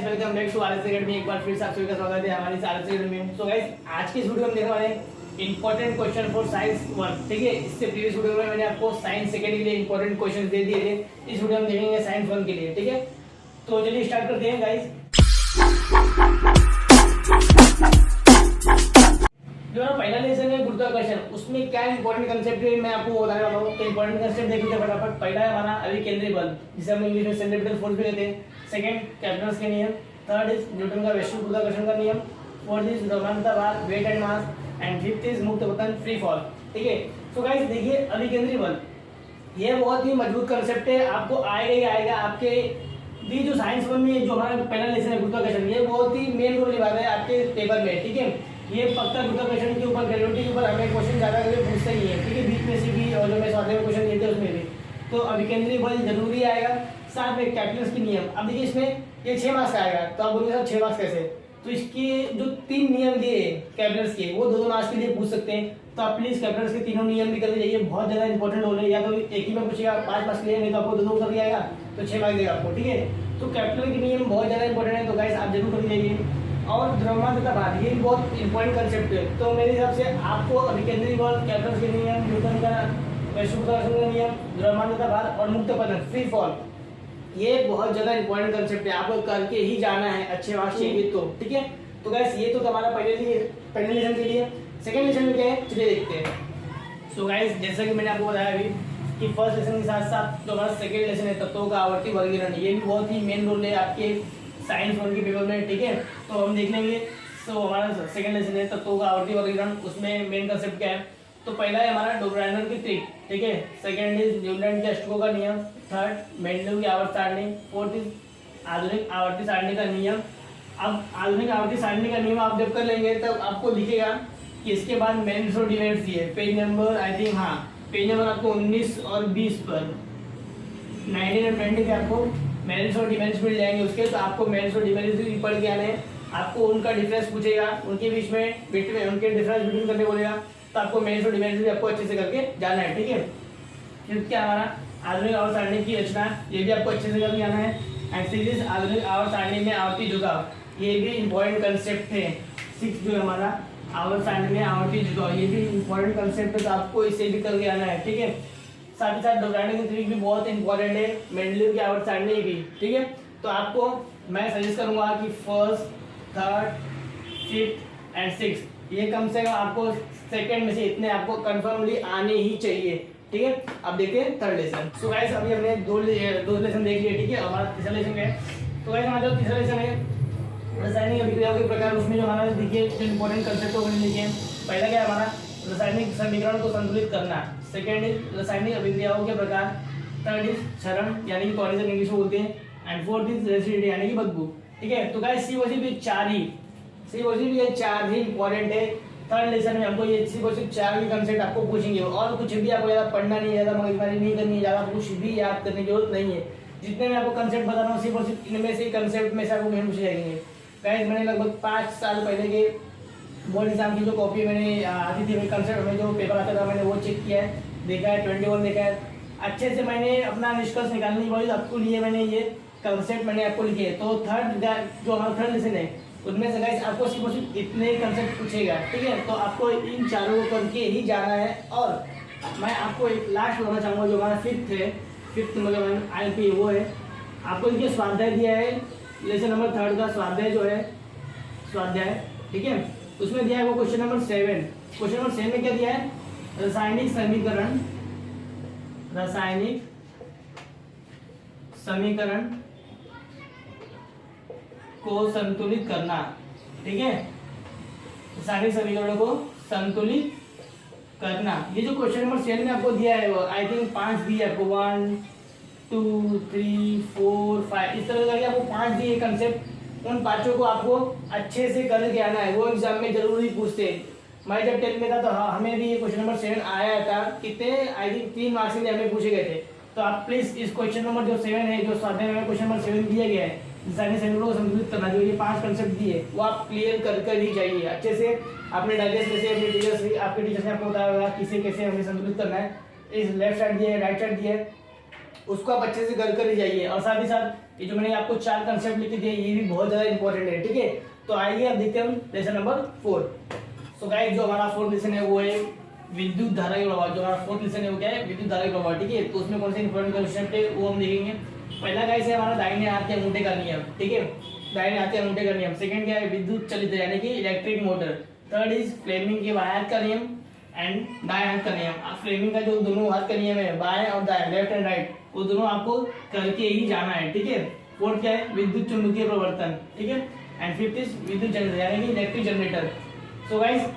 Welcome back to RS academy. एक बार फिर से आप सभी का स्वागत है हमारी आरएस एकेडमी में। सो गाइस, आज की इस वीडियो में देखने वाले हैं इंपॉर्टेंट क्वेश्चन फॉर साइंस 1। ठीक है, इससे प्रीवियस वीडियो में मैंने आपको साइंस सेकेंड के लिए इंपॉर्टेंट क्वेश्चन दे दिए थे। इस वीडियो में देखेंगे साइंस 1 के लिए। ठीक है, तो चलिए स्टार्ट करते हैं गाइस। जो ना पहला लेसन है गुरुत्वाकर्षण, उसमें क्या इंपॉर्टेंट कंसेप्ट है मैं आपको बताने वाला हूँ। तो इंपॉर्टेंट कंसेप्ट देख लेते हैं फटाफट। पहला है हमारा अभिकेंद्री बल, जिसे हम इंग्लिश में सेंट्रीपिटल फोर्स भी कहते हैं। सेकंड, कैप्टर्स के नियम। थर्ड इज न्यूटन का वैश्विक गुरुत्वाकर्षण का नियम। फोर्थ इज द्रव्यमानता भार, weight and mass. And fifth is मुक्त पतन, फ्री फॉल। ठीक है, तो गाइस देखिए अभिकेंद्री बल, ये बहुत ही मजबूत कंसेप्ट है, आपको आएगा ही आएगा। आपके भी जो साइंस वन में जो हमारा पहला लेसन है गुरुत्वाकर्षण, ये बहुत ही मेन रोल निभाता है आपके पेपर में। ठीक है, ये पक्का गुरुत्वाकर्षण के ऊपर, ग्रेविटी के ऊपर हमें क्वेश्चन ज्यादा करके पूछते ही है। ठीक है, बीच में से भी और जो मैं स्वाध्याय में क्वेश्चन दिए थे उसमें भी। तो अभिकेंद्री बल जरूरी आएगा, साथ में कैप्टर्स के नियम। अब देखिए इसमें ये 6 मार्क्स का आएगा, तो आप बोलोगे सर 6 मार्क्स कैसे? तो इसके जो 3 नियम दिए कैप्टर्स के, वो 2 मार्क्स के लिए पूछ सकते हैं। तो आप प्लीज कैप्टर्स के तीनों नियम भी करके जाइए, बहुत ज्यादा इंपॉर्टेंट रोल है। या तो एक ही में पूछेगा 5 मार्क्स के लिए, नहीं तो आपको 2 कर दिया जाएगा तो 6 मार्क्स देगा आपको। ठीक है, तो कैप्टर के नियम बहुत ज्यादा इंपॉर्टेंट है, तो गाइस आप जरूर कर जाइए। और द्रव्यमान तथा भार, ये बहुत इंपॉर्टेंट कंसेप्ट है। तो मेरे हिसाब से आपको अभिकेंद्री बल, कैप्टर्स के नियम, न्यूटन का वैश्विक गुरुत्वाकर्षण का नियम, द्रव्यमान तथा भार और मुक्त पतन, फ्री फॉल, ये बहुत ज्यादा इंपॉर्टेंट कंसेप्ट है, आपको करके ही जाना है, अच्छे मार्क्स चाहिए तो। ठीक है, तो गाइस ये तो हमारा पहले लेसन के लिए। सेकंड लेसन में क्या है चलिए देखते हैं। सो गाइस, जैसा कि मैंने आपको बताया अभी कि फर्स्ट लेसन के साथ साथ जो हमारा सेकंड लेसन है तत्वों का आवर्ती वर्गीकरण, ये भी बहुत ही मेन रोल है आपके साइंस वन के पेपर में। ठीक है, तो हम देख लेंगे। तो हमारा सेकंड लेसन है तत्वों का आवर्ती वर्गीकरण, उसमें मेन कंसेप्ट क्या है? तो पहला है हमारा डोब्राइनर की ट्रिक। ठीक है, सेकंड इज न्यूटन के अष्टकों का नियम। थर्ड, मेंडल की आवर्त सारणी। फोर्थ इज आधुनिक आवर्ती सारणी का नियम। अब आधुनिक आवर्ती सारणी का नियम आप जब कर लेंगे तब आपको दिखेगा कि इसके बाद मेरिट्स और डिमेरिट्स दिए, पेज नंबर आई थिंक, हाँ पेज नंबर आपको 19 और 20 पर 19 और 20 पे आपको मेरिट्स और डिमेरिट्स मिल जाएंगे उसके। तो आपको मेरिट्स और डिमेरिट्स भी पढ़ के आने हैं, आपको उनका डिफरेंस पूछेगा, उनके बीच में उनके डिफरेंस बिटवीन करने बोलेगा, तो आपको मेरिट्स और डिमेरिट्स भी आपको अच्छे से करके जाना है। ठीक है, फिर क्या हमारा आधुनिक आवर्त सारणी की रचना, ये भी आपको अच्छे से करके आना है। एंड सीरीज आधुनिक आवर्त सारणी में आवर्ती झुकाव, ये भी इंपॉर्टेंट कंसेप्ट है। 6 जो हमारा आवर्त सारणी में आवर्ती झुकाव, ये भी इंपॉर्टेंट कंसेप्ट है, तो आपको इसे भी करके आना है। ठीक है, साथ ही साथ डोब्राइनर की ट्रिक भी बहुत इंपॉर्टेंट है, मेंडलीव की आवर्त सारणी भी। ठीक है, तो आपको मैं सजेस्ट करूंगा कि first, third, fifth and six, ये कम से कम आपको सेकंड में से इतने आपको कंफर्मली आने ही चाहिए। ठीक है, अब देखते हैं थर्ड लेसन। सो गाइस, अभी हमने दो लेसन देख लिए। ठीक है, हमारा तीसरा लेसन है। तो गाइस हमारा जो तीसरा लेसन है रासायनिक अभिक्रियाओं के प्रकार, उसमें जो हमारा देखिए जो इंपॉर्टेंट कंसेप्ट है वो लिखिए। पहला क्या है हमारा? रासायनिक समीकरण को संतुलित करना। सेकंड इज रासायनिक अभिक्रियाओं के प्रकार। थर्ड इज क्षरण यानी कि कॉलिजन इंग्लिश में बोलते हैं। एंड फोर्थ इज रेसिडिटी यानी कि बदबू। ठीक है, तो गाइस सी भी 4 ही इंपॉर्टेंट है। थर्ड लेसन में हमको ये सिर्फ 4 भी कंसेप्ट आपको पूछेंगे, और कुछ भी आपको ज्यादा पढ़ना नहीं है, ज्यादा मगजमारी नहीं करनी है, ज्यादा कुछ भी याद करने की जरूरत नहीं है। जितने मैं आपको कंसेप्ट बता रहा हूँ सिर्फ इनमें से कंसेप्ट में से आपको मेन पूछे जाएंगे। गाइस, मैंने लगभग 5 साल पहले के बोर्ड एग्जाम की जो कॉपी मैंने आती थी, कंसेप्ट में जो पेपर आता था, मैंने वो चेक किया है, देखा है, 21 देखा है, अच्छे से मैंने अपना निष्कर्ष निकालने की कोशिश आपको लिए, मैंने ये कंसेप्ट मैंने आपको लिखे है। तो जो हमारा थर्ड लेसन है उनमें से गाइस आपको सिर्फ इतने कंसेप्ट पूछेगा। ठीक है, तो आपको इन चारों को करके ही जाना है। और मैं आपको एक लास्ट बताना चाहूँगा, जो हमारा फिफ्थ मतलब IMP वो है, आपको इनके स्वाध्याय दिया है। लेसन नंबर 3 का स्वाध्याय जो है स्वाध्याय, ठीक है, उसमें दिया है वो क्वेश्चन नंबर 7। क्वेश्चन नंबर 7 में क्या दिया है? रासायनिक समीकरण को संतुलित करना। ठीक है, रासायनिक समीकरणों को संतुलित करना, ये जो क्वेश्चन नंबर 7 में आपको दिया है वो आई थिंक 5 दिए आपको, 1 2 3 4 5, इस तरह करके आपको 5 दिए कंसेप्ट। उन 5 को आपको अच्छे से करके आना है, वो एग्जाम में जरूरी पूछते हैं। मैं जब 10th में था तो हमें भी ये क्वेश्चन नंबर 7 आया था, कितने आई थिंक 3 मार्क्स के लिए हमें पूछे गए थे। तो आप प्लीज इस क्वेश्चन नंबर जो 7 है, जो स्वाध्याय में क्वेश्चन नंबर 7 दिया गया है, रासायनिक समीकरणों को संतुलित करना, जो ये 5 कंसेप्ट दिए वो आप क्लियर कर ही जाइए अच्छे से। अपने डाइजेस्ट कैसे अपने टीचर्स आपके टीचर्स ने आपको बताया होगा किसे कैसे हमें संतुलित करना है। इस लेफ्ट साइड दिया है, राइट साइड दिया है, उसको आप अच्छे से कर ही जाइए। और साथ ही साथ ये जो मैंने आपको 4 कंसेप्ट लिखे दिए ये भी बहुत ज्यादा इंपॉर्टेंट है, ठीक है। तो आइए अब देखते हैं हम लेसन नंबर 4। सो गाइस जो हमारा 4th लेसन है वो है विद्युत धारा के प्रभाव। जो हमारा 4th लेसन है वो क्या है, विद्युत धारा के प्रभाव, ठीक है। तो उसमें कौन से इंपॉर्टेंट कंसेप्ट है वो हम देखेंगे। पहला गाइस है हमारा दाहिने हाथ के अंगूठे का नियम, ठीक है, दाहिने हाथ के अंगूठे का नियम। सेकंड क्या है, विद्युत चलित यानी कि electric motor. Third is Fleming के बाएं हाथ का नियम एंड दाएं हाथ का नियम। फ्लेमिंग का जो दोनों हाथ का नियम है, बाएं और दाएं, लेफ्ट एंड राइट, वो दोनों आपको करके ही जाना है, ठीक है। फोर्थ क्या है, विद्युत चुंबकीय प्रवर्तन, ठीक है। एंड फिफ्थ इज विद्युत जनरेटर यानी कि इलेक्ट्रिक जनरेटर। सो गाइस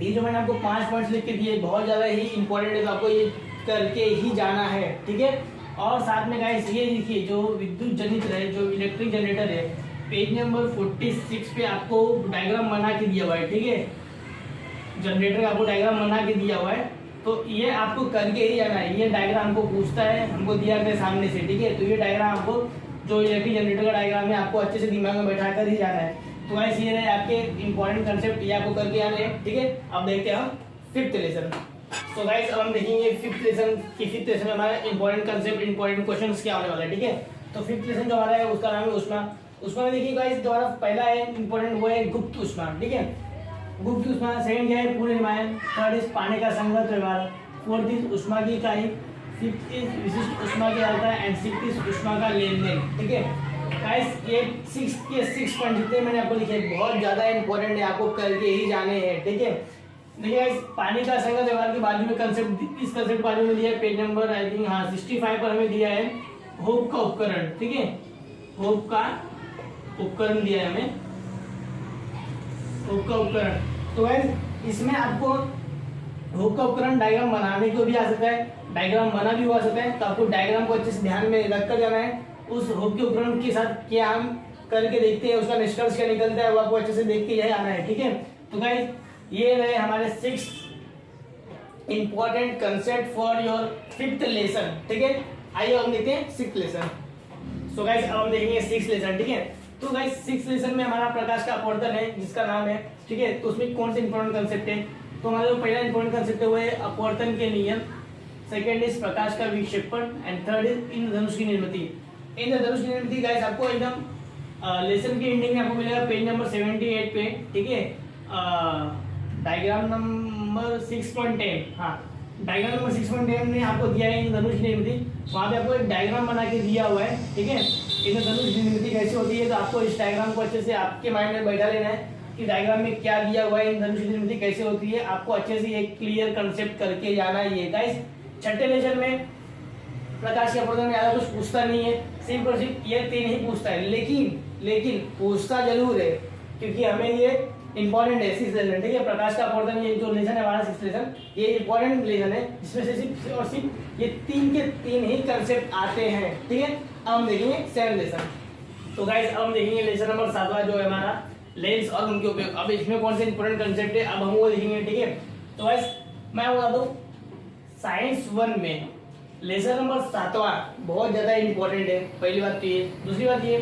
ये जो मैंने आपको 5 पॉइंट्स लिख के दिए बहुत ज्यादा ही इंपॉर्टेंट है, तो आपको ये करके ही जाना है, ठीक है। और साथ में गाइस ये देखिए जो विद्युत जनित है, जो इलेक्ट्रिक जनरेटर है, पेज नंबर 46 पे आपको डायग्राम बना के दिया हुआ है, ठीक है। जनरेटर का आपको डायग्राम बना के दिया हुआ है, तो ये आपको करके ही जाना है। ये डायग्राम हमको पूछता है, हमको दिया गया सामने से, ठीक है। तो ये डायग्राम आपको जो इलेक्ट्रिक जनरेटर का डायग्राम है आपको अच्छे से दिमाग में बैठा कर ही जाना है। तो गाइस ये रहे आपके इंपॉर्टेंट कंसेप्ट, ये आपको करके आने हैं, ठीक है। अब देखते हैं हम 5th लेसन। तो गाइस अब हम देखेंगे 5th लेसन की 5th लेसन में हमारा इंपॉर्टेंट कंसेप्ट, इंपॉर्टेंट क्वेश्चंस क्या होने वाला है, ठीक है। तो 5th लेसन जो हमारा है उसका नाम है ऊष्मा। ऊष्मा में देखिए गाइस जो हमारा पहला है इंपॉर्टेंट वो है गुप्त ऊष्मा, ठीक है। गुप्त ऊष्मा। सेकंड क्या है, पूर्णिमायन। थर्ड इज पानी का संगत व्यवहार। फोर्थ इज ऊष्मा की इकाई। फिफ्थ इज विशिष्ट ऊष्मा की अर्था एंड सिक्स्थ इज ऊष्मा का लेन देन, ठीक है। गाइस ये 6 पॉइंट जितने मैंने आपको लिखे बहुत ज्यादा इंपॉर्टेंट है, आपको करके ही जाने हैं, ठीक है। देखिए गाइस पानी का संगत व्यवहार के बाजू में कंसेप्ट, इस कंसेप्ट बाजू में दिया है पेज नंबर आई थिंक 65 पर हमें दिया है होप का उपकरण, ठीक है। होप का उपकरण दिया है हमें, होप का उपकरण। तो गाइस इसमें आपको होप का उपकरण डायग्राम बनाने को भी आ सकता है, डायग्राम बना भी हुआ सकता है। तो आपको डायग्राम को अच्छे से ध्यान में रखकर जाना है। उस होप के उपकरण के साथ क्या हम करके देखते हैं, उसका निष्कर्ष क्या निकलता है वो आपको अच्छे से देख के यही आना है, ठीक है। तो गाइस ये रहे हमारे 6 important concept for your 5th lesson, ठीक है। आइए हम देखते हैं 6th लेसन। सो गाइस अब हम देखेंगे 6th लेसन, ठीक है। तो गाइस 6th लेसन में हमारा प्रकाश का अपवर्तन है जिसका नाम है, ठीक है। तो उसमें कौन से इंपॉर्टेंट कंसेप्ट है, तो हमारा जो पहला इंपॉर्टेंट कंसेप्ट है वो है अपवर्तन के नियम। सेकंड इज प्रकाश का विक्षेपण एंड थर्ड इज इंद्रधनुष की निर्मिति। इंद्रधनुष की निर्मिति गाइस आपको एकदम लेसन के एंडिंग में आपको मिलेगा पेज नंबर 78 पे, ठीक है। डायग्राम नंबर 6.10, हाँ डायग्राम नंबर 6.10 में आपको दिया है इंद्रधनुष की निर्मिति। वहाँ पे आपको एक डायग्राम बना के दिया हुआ है, ठीक है। इंद्रधनुष की निर्मिति कैसे होती है, तो आपको इस डायग्राम को अच्छे से आपके माइंड में बैठा लेना है कि डायग्राम में क्या दिया हुआ है, इंद्रधनुष की निर्मिति कैसे होती है। आपको अच्छे से एक क्लियर कंसेप्ट करके जाना है ये गाइस। 6ठे लेसन में प्रकाश के अपवर्तन में ज्यादा कुछ पूछता नहीं है, सिर्फ और सिर्फ ये 3 ही पूछता है, लेकिन पूछता जरूर है क्योंकि हमें ये इंपॉर्टेंट है 6th लेसन, ठीक है। प्रकाश का अपवर्तन ये जो लेसन है हमारा 6th लेसन, ये इंपॉर्टेंट लेसन है जिसमें से सिर्फ और सिर्फ ये 3 के 3 ही कंसेप्ट आते हैं, ठीक है। अब हम देखेंगे 7th लेसन। तो गाइस अब हम देखेंगे लेसन नंबर 7वां जो है हमारा लेंस और उनके उपयोग। अब इसमें कौन से इंपॉर्टेंट कंसेप्ट है अब हम वो देखेंगे, ठीक है। तो गाइस मैं बता दूं साइंस 1 में लेसन नंबर 7वां बहुत ज्यादा इंपॉर्टेंट है, पहली बात तो ये। दूसरी बात ये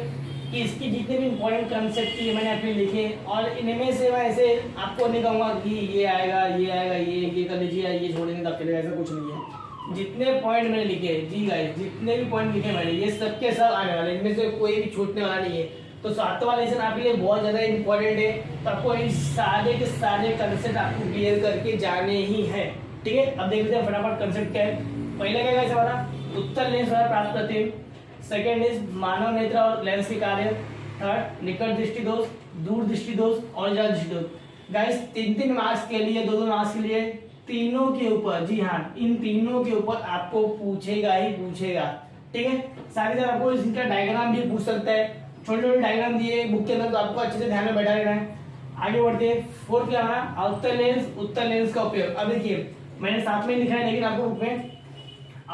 कि इसकी जितने भी इंपॉर्टेंट कंसेप्ट ये मैंने आपके लिखे और इनमें से मैं ऐसे आपको नहीं कहूँगा कि ये आएगा ये कर लीजिए ये छोड़ेंगे तब चलेगा, ऐसा कुछ नहीं है। जितने पॉइंट मैंने लिखे जी गाइस, जितने भी पॉइंट लिखे मैंने ये सब के सब आने वाले, इनमें से कोई भी छूटने वाला नहीं है। तो 7वां लेसन आपके लिए बहुत ज्यादा इंपॉर्टेंट है, तो आपको इस सारे के सारे कंसेप्ट आपको क्लियर करके जाने ही है, ठीक है। अब देखते हैं फटाफट कंसेप्ट क्या है। पहले क्या है हमारा उत्तर लेंस द्वारा प्राप्त प्रतिबिंब। सेकेंड इज मानव नेत्र और लेंस के कार्य। थर्ड निकट दृष्टि दोष, दूर दृष्टि दोष और ज्यादा दृष्टि दोष। गाइस 3 मार्क्स के लिए 2 मार्क्स के लिए तीनों के ऊपर, जी हाँ इन तीनों के ऊपर आपको पूछेगा ही पूछेगा, ठीक है। साथ ही साथ आपको इसका डायग्राम भी पूछ सकता है, छोटे छोटे डायग्राम दिए बुक के अंदर, तो आपको अच्छे से ध्यान में बैठा रहना है। आगे बढ़ते हैं 4th क्या हमारा उत्तर लेंस का उपयोग। अब देखिए मैंने साथ में लिखा है लेकिन आपको बुक में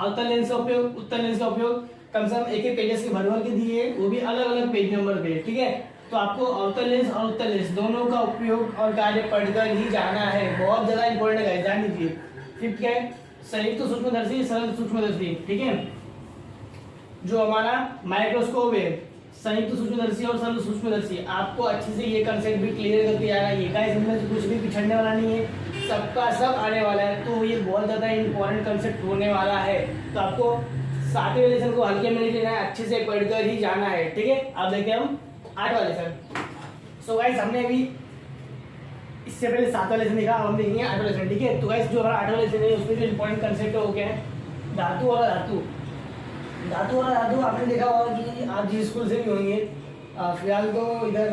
उत्तर लेंस का उपयोग कम से कम एक पेजेस के भर के दिए, वो भी अलग अलग पेज नंबर पे, ठीक है। तो आपको उत्तर लेंस दोनों का उपयोग और कार्य पढ़कर ही जाना है, बहुत ज्यादा इंपॉर्टेंट है, जान लीजिए। 5th क्या है संयुक्त सूक्ष्मदर्शी सरल सूक्ष्मदर्शी, ठीक है। जो हमारा माइक्रोस्कोप है संयुक्त सूक्ष्मदर्शी और सरल सूक्ष्मदर्शी, आपको अच्छे से ये कंसेप्ट भी क्लियर करके आना है। गाइस इनमें से कुछ भी पिछड़ने वाला नहीं है, सबका सब आने वाला है, तो ये बहुत ज्यादा इंपॉर्टेंट कंसेप्ट होने वाला है। तो आपको 7वें लेसन को हल्के में नहीं लेना है, अच्छे से पढ़कर ही जाना है, ठीक है। अब देखते हैं हम 8वां लेसन। सो गाइस हमने अभी इससे पहले 7वां लेसन देखा, अब हम देखेंगे 8वां लेसन, ठीक है। तो गाइस जो हमारा 8वां लेसन है उसमें जो इंपॉर्टेंट कंसेप्ट है वो क्या है, धातु और धातु। धातु और धातु आपने देखा होगा कि आप जिस स्कूल से भी होंगे, फिलहाल तो इधर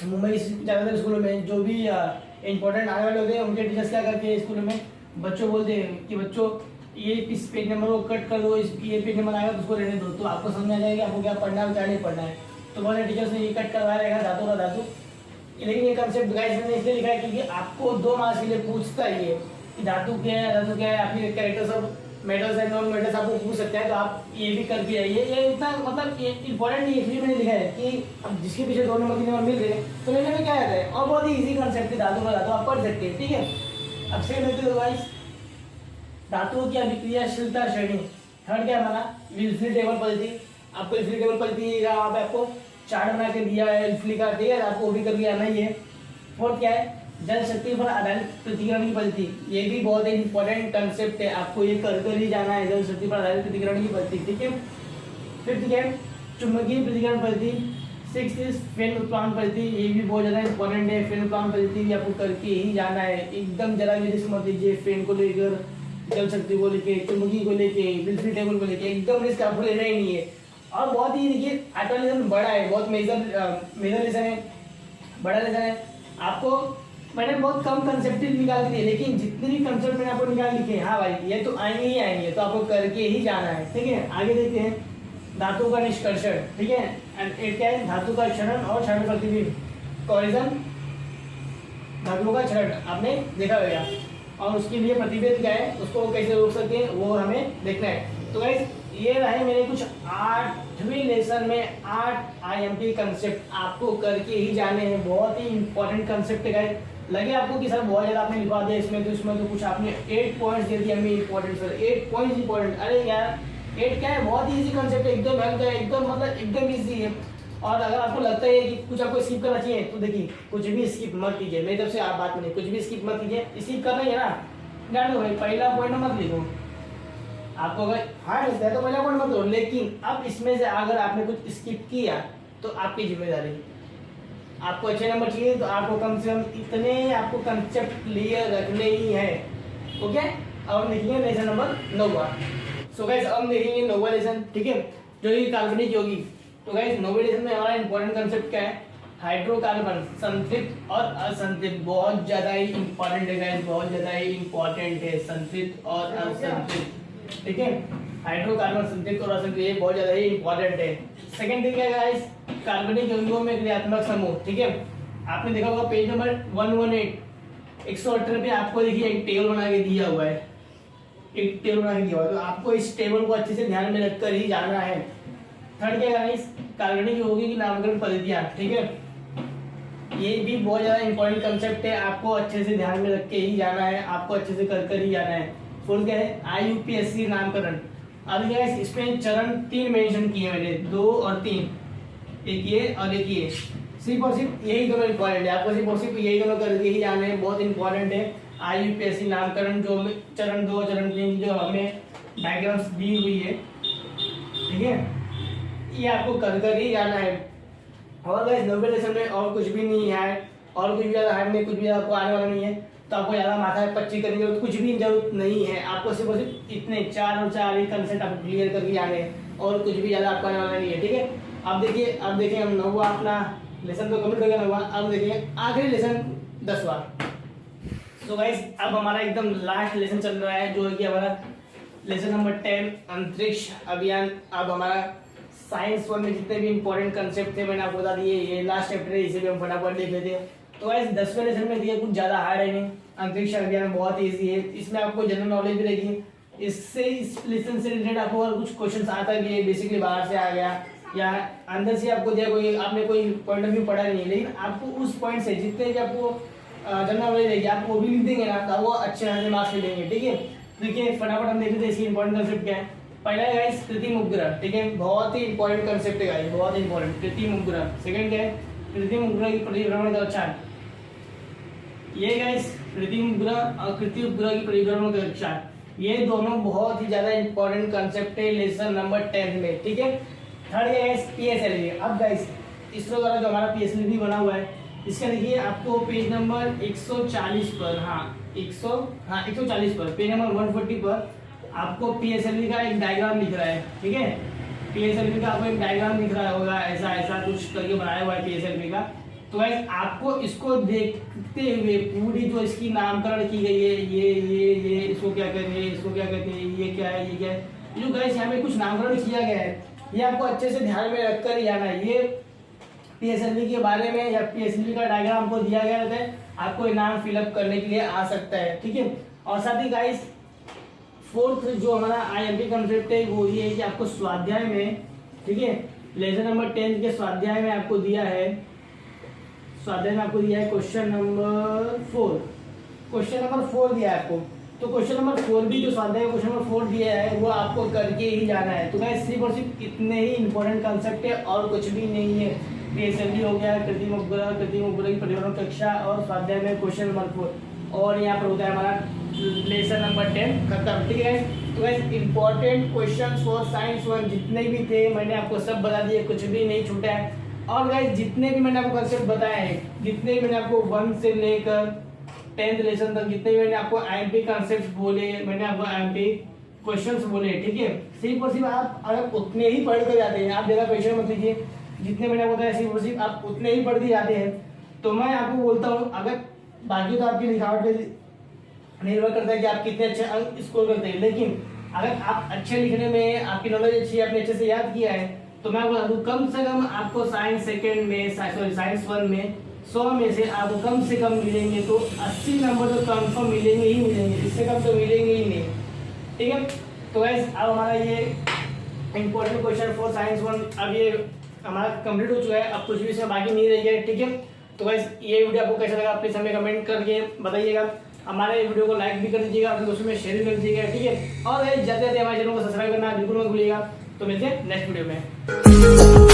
मुंबई ज़्यादातर स्कूलों में जो भी इंपॉर्टेंट आने वाले होते हैं उनके टीचर्स क्या करते हैं स्कूलों में, बच्चों बोलते हैं कि बच्चों ये इस पेज नंबर को कट कर दो, इस ये पेज नंबर आएगा तो उसको रहने दो, तो आपको समझ आ जाएगा आपको क्या पढ़ना है क्या नहीं पढ़ना है। तो बहुत टीचर्स ने ये कट करवाया रहेगा धातु का धातु। लेकिन ये कंसेप्ट गाइस मैंने इसलिए लिखा है क्योंकि आपको 2 मार्क्स के लिए पूछता है ये कि धातु क्या है, धातु क्या है, आपके characters of metals and non metals आपको पूछ सकते हैं, तो आप ये भी करके आइए। ये इतना मतलब ये इंपॉर्टेंट नहीं है, इसलिए मैंने लिखा है कि अब जिसके पीछे 2 नंबर 3 नंबर मिल रहे हैं तो लेने में क्या आता है, और बहुत ही ईजी कंसेप्ट है धातु का धातु, आप पढ़ सकते हैं, ठीक है। अब सेकंड देखते हो गाइस, धातुओं की अभिक्रियाशीलता श्रेणी। थर्ड क्या हमारा विल्फ्री टेबल पद्धति। आपको विल्फ्री टेबल पद्धति वहाँ पे आपको चार्ट बना के दिया है विल्फ्री का, ठीक है, आपको वो भी करके आना ही है। फोर्थ क्या है, जल शक्ति पर आधारित प्रतिकरण की पद्धति। ये भी बहुत ही इंपॉर्टेंट कंसेप्ट है, आपको ये कर ही जाना है, जल शक्ति पर आधारित प्रतिकरण की पद्धति, ठीक है। फिफ्थ क्या है, चुंबकीय प्रतिकरण पद्धति। सिक्स इज फिल्म उत्पादन पद्धति, ये भी बहुत ज़्यादा इंपॉर्टेंट है। फिल्म उत्पादन पद्धति भी आपको करके ही जाना है, एकदम जरा भी रिस्क मत लीजिए, फेन को लेकर, जल शक्ति को लेके, चुंबकीय को लेके, विल्फ्री टेबल को लेके, एकदम रिस्क आपको लेना ही नहीं है। और बहुत ही देखिए आठवां लेसन बड़ा है, बहुत मेजर लेसन है, बड़ा लेसन है। आपको मैंने बहुत कम कंसेप्ट निकाल के दिए, लेकिन जितने भी कंसेप्ट मैंने आपको निकाल लिखे हैं, हाँ भाई ये तो आएंगे ही आएंगे, तो आपको करके ही जाना है, ठीक है। आगे देखते हैं धातु का निष्कर्षण, ठीक है। एंड एट क्या है, धातु का क्षरण और क्षरण प्रतिबिंब, कोरिजन। धातुओं का क्षरण आपने देखा होगा, और उसके लिए प्रतिबिंब क्या है, उसको कैसे रोक सकते हैं वो हमें देखना है। तो गाइस ये रहे मेरे कुछ 8वें लेसन में 8 IMP कंसेप्ट आपको करके ही जाने हैं, बहुत ही इंपॉर्टेंट कंसेप्ट है गाइस। लगे आपको कि सर बहुत ज़्यादा आपने लिखवा दिया इसमें, तो इसमें तो कुछ आपने 8 पॉइंट्स दे दिए हमें इंपॉर्टेंट, सर 8 पॉइंट्स इंपॉर्टेंट। अरे यार 8 क्या है, बहुत ही ईजी कंसेप्ट है, एकदम हल्का है, एकदम मतलब एकदम ईजी है। और अगर आपको लगता है कि कुछ आपको स्किप करना चाहिए तो देखिए कुछ भी स्किप मत कीजिए, मेरी तरफ से आप बात नहीं, कुछ भी स्किप मत कीजिए। स्किप करना है ना, जान दो भाई, पहला पॉइंट मत लिखो, आपको अगर हार्ड लगता है तो पहला पॉइंट मत लो, लेकिन अब इसमें से अगर आपने कुछ स्किप किया तो आपकी जिम्मेदारी। आपको अच्छे नंबर चाहिए तो आपको कम से कम इतने आपको कंसेप्ट क्लियर रखने ही है, ओके। अब देखेंगे लेसन नंबर 9वां। सो गाइस अब देखेंगे 9वां लेसन, ठीक है, जो ये काल्पनिक योगी। तो गाइस 9वें लेसन में हमारा इंपॉर्टेंट कंसेप्ट क्या है, हाइड्रोकार्बन संतृप्त और असंतृप्त। बहुत ज्यादा ही इंपॉर्टेंट है गाइस, बहुत ज्यादा ही इंपॉर्टेंट है, संतृप्त और असंतृप्त, ठीक है। हाइड्रोकार्बन संतृप्त और असंतृप्त ये बहुत ज्यादा ही इंपॉर्टेंट है। सेकंड थिंग क्या है गाइस, कार्बनिक यौगिकों में क्रियात्मक समूह, ठीक है। आपने देखा होगा पेज नंबर 118 118 पे आपको देखिए एक टेबल बना के दिया हुआ है, एक टेबल बना के दिया हुआ है, तो आपको इस टेबल को अच्छे से ध्यान में रखकर ही जाना है। थर्ड क्या है गाइस, कार्बनिक यौगिक की नामकरण पद्धतियां, ठीक है, ये भी बहुत ज्यादा इंपॉर्टेंट कंसेप्ट है, आपको अच्छे से ध्यान में रख के ही जाना है, आपको अच्छे से कर ही जाना है। फोर्थ क्या है, IUPAC नामकरण। अब गाइस इसमें चरण 3 मेंशन किए मैंने, 2 और 3, एक ये और एक ये, सिर्फ और सिर्फ यही दोनों इंपॉर्टेंट है, आपको सिर्फ और सिर्फ यही दोनों करके ही जाने हैं, बहुत इंपॉर्टेंट है। IUPAC नामकरण जो चरण 2 चरण 3 जो हमें डायग्राम्स दी हुई है, ठीक है, ये आपको कर ही जाना है। और गाइस 9वें लेसन में और कुछ भी नहीं है, और कुछ भी ज़्यादा हार्ड नहीं, कुछ भी आपको आने वाला नहीं है, तो आपको ज़्यादा माथा पच्ची करने की कुछ भी जरूरत नहीं है। आपको सिर्फ और सिर्फ इतने 4 और 4 ही कंसेप्ट आपको क्लियर करके आने हैं, और कुछ भी ज़्यादा आपको आने वाला नहीं है, ठीक है। अब देखिए हम 9वां अपना लेसन तो कंप्लीट हो गया 9वां। अब देखिए आखिरी लेसन 10वां। तो गाइस अब हमारा एकदम लास्ट लेसन चल रहा है, जो है कि हमारा लेसन नंबर 10 अंतरिक्ष अभियान। अब हमारा साइंस 1 में जितने भी इंपॉर्टेंट कंसेप्ट थे मैंने आपको बता दिए, ये लास्ट चैप्टर है, इसे भी हम फटाफट देख लेते हैं। तो गाइस 10वें लेसन में दिया कुछ ज़्यादा हार्ड है नहीं, अंतरिक्ष अभियान बहुत ईजी है, इसमें आपको जनरल नॉलेज भी रहेगी, इससे इस लेसन से रिलेटेड आपको अगर कुछ क्वेश्चन आता भी है, बेसिकली बाहर से आ गया या अंदर से आपको दिया कोई, आपने कोई पॉइंट ऑफ व्यू पढ़ा नहीं, लेकिन आपको उस पॉइंट से जितने भी आपको जनरल नॉलेज रहेगी आप वो भी लिख देंगे ना, तो वो अच्छे खासे मार्क्स मिलेंगे, ठीक है। देखिए फटाफट हम देख लेते हैं इसकी इंपॉर्टेंट कंसेप्ट क्या है। पहला है गाइस कृत्रिम उपग्रह, ठीक है, बहुत ही इंपॉर्टेंट कंसेप्ट है गाइस, बहुत इंपॉर्टेंट, कृत्रिम उपग्रह। सेकंड क्या है, कृत्रिम उपग्रह की परिभ्रमण कक्षा। ये गाइस कृत्रिम उपग्रह और कृत्रिम उपग्रह की परिभ्रमण कक्षा। ये दोनों बहुत ही ज्यादा इंपॉर्टेंट कंसेप्ट है लेसन नंबर 10 में, ठीक है। थर्ड है पीएसएलवी। अब गाइस इसरो द्वारा जो हमारा पीएसएलवी बना हुआ है, इसका देखिए आपको पेज नंबर 140 पर, 140 पर, पेज नंबर 140 पर आपको पीएसएलवी का एक डायग्राम दिख रहा है, ठीक है। पीएसएलवी का आपको एक डायग्राम दिख रहा होगा, ऐसा ऐसा कुछ करके बनाया हुआ है पीएसएलवी का। तो गाइस आपको इसको देखते हुए पूरी जो इसकी नामकरण की गई है, ये इसको क्या कहते हैं, इसको क्या कहते हैं, ये क्या है, ये क्या है, जो गाइस यहाँ पे कुछ नामकरण किया गया है, ये आपको अच्छे से ध्यान में रखकर ही आना है। ये पीएसएलवी के बारे में या पीएसएलवी का डायग्राम आपको दिया गया रहता है, आपको इनाम फिलअप करने के लिए आ सकता है, ठीक है। और साथ ही गाइस फोर्थ जो हमारा आईएमपी कंसेप्ट है वो ये है कि आपको स्वाध्याय में, ठीक है, लेसन नंबर 10 के स्वाध्याय में आपको दिया है, स्वाध्याय में आपको दिया है क्वेश्चन नंबर 4, क्वेश्चन नंबर 4 दिया है आपको। तो क्वेश्चन नंबर 4 भी जो स्वाध्याय क्वेश्चन नंबर 4 दिया है वो आपको करके ही जाना है। तो गाइस सिर्फ और सिर्फ इतने ही इंपॉर्टेंट कंसेप्ट है और कुछ भी नहीं है। पीएसएलवी हो गया, कृत्रिम उपग्रह की पर्यावरण कक्षा और स्वाध्याय में क्वेश्चन नंबर 4, और यहाँ पर होता है हमारा लेसन नंबर 10 खत्म, ठीक है। तो guys important questions for science 1 जितने भी थे मैंने आपको सब बता दिए, कुछ भी नहीं छूटा है। और गाइस जितने भी मैंने आपको कंसेप्ट बताए हैं, जितने भी मैंने आपको 1 से लेकर 10th लेसन तक जितने भी मैंने आपको आईएमपी कंसेप्ट बोले, मैंने आपको आईएमपी क्वेश्चंस बोले, ठीक है, सिर्फ और सिर्फ आप अगर उतने ही पढ़ कर जाते हैं, आप ज्यादा क्वेश्चन मत लीजिए, जितने मैंने आपको बताया सिर्फ और सिर्फ आप उतने ही पढ़ के जाते हैं, तो मैं आपको बोलता हूँ, अगर बाकी तो आपकी लिखावट पे निर्भर करता है कि आप कितने अच्छे अंक स्कोर करते हैं, लेकिन अगर आप अच्छे लिखने में आपकी नॉलेज अच्छी है, आपने अच्छे से याद किया है, तो मैं बता दूं कम से कम आपको साइंस 2 में साइंस 1 में 100 में से आपको कम से कम मिलेंगे तो 80 नंबर तो कंफर्म मिलेंगे ही मिलेंगे, इससे कम तो मिलेंगे ही नहीं, ठीक है। तो गाइस अब हमारा ये इंपॉर्टेंट क्वेश्चन फॉर साइंस 1 अब ये हमारा कंप्लीट हो चुका है, अब कुछ भी इसमें बाकी नहीं रह गया, ठीक है। तो गाइस ये वीडियो आपको कैसा लगा प्लीज हमें कमेंट करके बताइएगा, हमारे वीडियो को लाइक भी कर दीजिएगा, अपने दोस्तों में शेयर भी कर दीजिएगा, ठीक है। और जाते जाते हमारे चैनल को सब्सक्राइब करना बिल्कुल मत भूलिएगा। तो मिलते हैं नेक्स्ट वीडियो में।